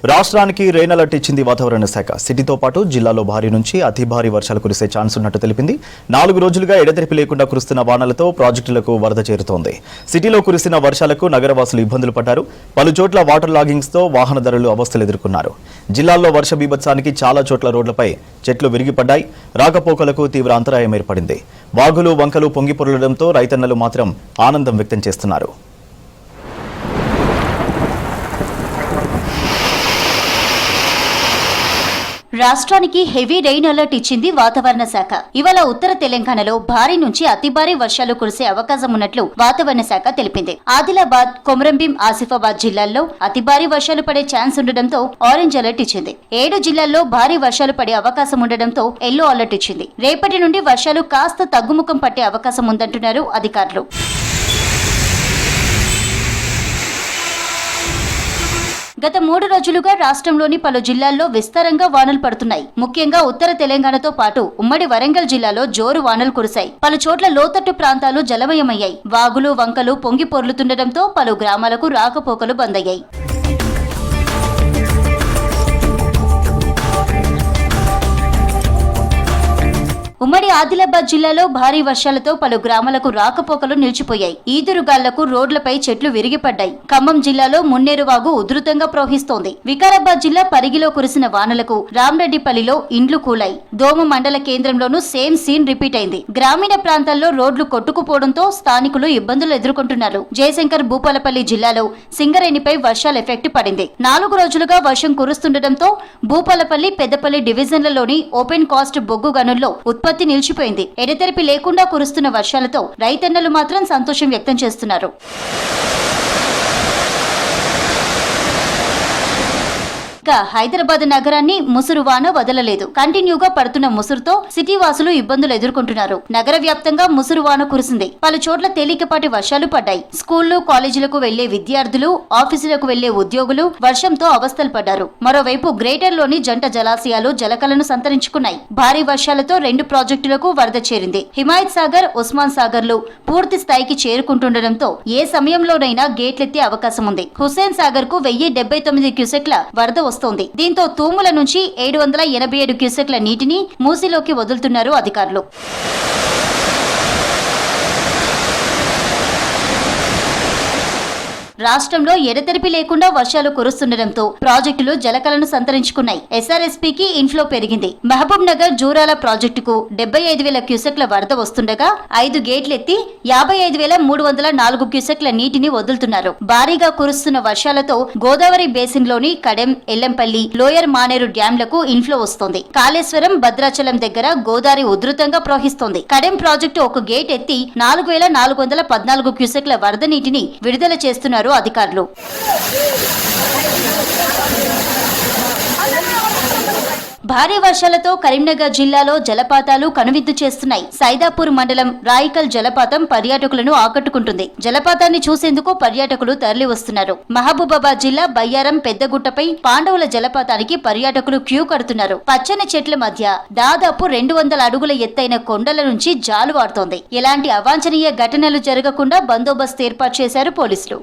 రాష్ట్రానికి rain alert ఇచ్చింది వాతావరణ శాఖ. సిటీతో పాటు జిల్లాలో భారీ నుంచి అతి భారీ వర్షాలు కురిసే ఛాన్స్ ఉన్నట్టు తెలిపింది. 4 రోజులుగా ఎడతెరిపి లేకుండా కురుస్తున్న వానలతో ప్రాజెక్టులకు వరద చేరుతోంది. సిటీలో కురిసిన వర్షాలకు నగరవాసులు ఇబ్బందులు పడ్డారు. పలు చోట్ల వాటర్ లాగింగ్స్ తో వాహనదారులు అవస్థలు ఎదుర్కొన్నారు. జిల్లాల్లో వర్ష బీభత్సానికి చాలా చోట్ల రోడ్లపై చెట్లు విరిగిపడ్డాయి. రాకపోకలకు తీవ్ర అంతరాయం ఏర్పడింది. వాగులు వంకలు పొంగి పొరలడంతో రైతన్నలు మాత్రం ఆనందం వ్యక్తం చేస్తున్నారు. రాష్ట్రానికి హెవీ రెయిన్ అలర్ట్ ఇచ్చింది వాతావరణ శాఖ. ఇవాళ ఉత్తర తెలంగాణలో భారీ నుంచి అతి భారీ వర్షాలు కురిసే అవకాశం ఉన్నట్లు వాతావరణ శాఖ తెలిపింది. ఆదిలాబాద్, కొమరంభీం, ఆసిఫాబాద్ జిల్లాల్లో అతి భారీ వర్షాలు పడే ఛాన్స్ ఉండడంతో ఆరెంజ్ అలర్ట్ ఇచ్చింది. 7 జిల్లాల్లో భారీ వర్షాలు పడే అవకాశం ఉండడంతో ఎల్లో అలర్ట్ ఇచ్చింది. రేపటి నుండి వర్షాలు కాస్త తగ్గుముఖం పట్టే అవకాశం ఉందంటున్నారు అధికారులు. గత 3 రోజులుగా రాష్ట్రంలోని పలు జిల్లాల్లో విస్తారంగా వానలు పడుతున్నాయి. ముఖ్యంగా ఉత్తర తెలంగాణతో పాటు ఉమ్మడి వరంగల్ జిల్లాలో జోరు వానలు కురిశాయి. పలు చోట్ల లోతట్టు ప్రాంతాలు జలమయమయ్యాయి. వాగులు వంకలు పొంగి పొర్లుతుండటంతో పలు గ్రామాలకు రాకపోకలు బంద్ అయ్యాయి. ఉమ్మడి ఆదిలాబాద్ జిల్లాలో భారీ వర్షాలతో పలు గ్రామాలకు రాకపోకలు నిలిచిపోయాయి. ఈదురుగాళ్లకు రోడ్లపై చెట్లు విరిగిపడ్డాయి. ఖమ్మం జిల్లాలో మున్నేరు వాగు ఉధృతంగా ప్రవహిస్తోంది. వికారాబాద్ జిల్లా పరిగిలో కురిసిన వానలకు రామరెడ్డిపల్లిలో ఇండ్లు కూలాయి. దోమ మండల కేంద్రంలోనూ సేమ్ సీన్ రిపీట్ అయింది. గ్రామీణ ప్రాంతాల్లో రోడ్లు కొట్టుకుపోవడంతో స్థానికులు ఇబ్బందులు ఎదుర్కొంటున్నారు. జయశంకర్ భూపాలపల్లి జిల్లాలో సింగరేణిపై వర్షాల ఎఫెక్ట్ పడింది. 4 రోజులుగా వర్షం కురుస్తుండటంతో భూపాలపల్లి, పెద్దపల్లి డివిజన్లలోని ఓపెన్ కాస్ట్ బొగ్గు గనుల్లో ఉత్పత్తి నిలిచిపోయింది. ఎడతెరిపి లేకుండా కురుస్తున్న వర్షాలతో రైతన్నలు మాత్రం సంతోషం వ్యక్తం చేస్తున్నారు. హైదరాబాద్ నగరాన్ని ముసురు వాన వదలలేదు. కంటిన్యూగా పడుతున్న ముసురుతో సిటీ వాసులు ఇబ్బందులు ఎదుర్కొంటున్నారు. నగర వ్యాప్తంగా ముసురు వాన కురిసింది. పలు చోట్ల తేలికపాటి వర్షాలు పడ్డాయి. స్కూళ్లు, కాలేజీలకు వెళ్లే విద్యార్థులు, ఆఫీసులకు వెళ్లే ఉద్యోగులు వర్షంతో అవస్థలు పడ్డారు. మరోవైపు గ్రేటర్ లోని జంట జలాశయాలు జలకలను సంతరించుకున్నాయి. భారీ వర్షాలతో 2 ప్రాజెక్టులకు వరద చేరింది. హిమాయత్ సాగర్, ఉస్మాన్ సాగర్లు పూర్తి స్థాయికి చేరుకుంటుండటంతో ఏ సమయంలోనైనా గేట్లెత్తే అవకాశం ఉంది. హుస్సేన్ సాగర్ కు 1079 క్యూసెక్ల వరద వస్తోంది. దీంతో తూముల నుంచి 787 క్యూసెక్ల నీటిని మూసిలోకి వదులుతున్నారు అధికారులు. రాష్ట్రంలో ఎడతెరిపి లేకుండా వర్షాలు కురుస్తుండటంతో ప్రాజెక్టులు జలకలను సంతరించుకున్నాయి. ఎస్ఆర్ఎస్పీకి ఇన్ఫ్లో పెరిగింది. మహబూబ్ నగర్ జూరాల ప్రాజెక్టుకు 75,000 క్యూసెక్ల వరద వస్తుండగా 5 గేట్లెత్తి 55,304 క్యూసెక్ల నీటిని వదులుతున్నారు. భారీగా కురుస్తున్న వర్షాలతో గోదావరి బేసిన్ లోని కడెం, ఎల్లంపల్లి, లోయర్ మానేరు డ్యాంలకు ఇన్ఫ్లో వస్తోంది. కాళేశ్వరం, భద్రాచలం దగ్గర గోదావరి ఉధృతంగా ప్రవహిస్తోంది. కడెం ప్రాజెక్టు ఒక గేట్ ఎత్తి 4,414 క్యూసెక్ల వరద నీటిని విడుదల చేస్తున్నారు అధికారులు. భారీ వర్షాలతో కరీంనగర్ జిల్లాలో జలపాతాలు కనువిందు చేస్తున్నాయి. సైదాపూర్ మండలం రాయికల్ జలపాతం పర్యాటకులను ఆకట్టుకుంటుంది. జలపాతాన్ని చూసేందుకు పర్యాటకులు తరలి వస్తున్నారు. మహబూబాబాద్ జిల్లా బయ్యారం పెద్దగుట్టపై పాండవుల జలపాతానికి పర్యాటకులు క్యూ కడుతున్నారు. పచ్చని చెట్ల మధ్య దాదాపు 200 అడుగుల ఎత్తైన కొండల నుంచి జాలు వాడుతోంది. ఎలాంటి అవాంఛనీయ ఘటనలు జరగకుండా బందోబస్తు ఏర్పాటు చేశారు పోలీసులు.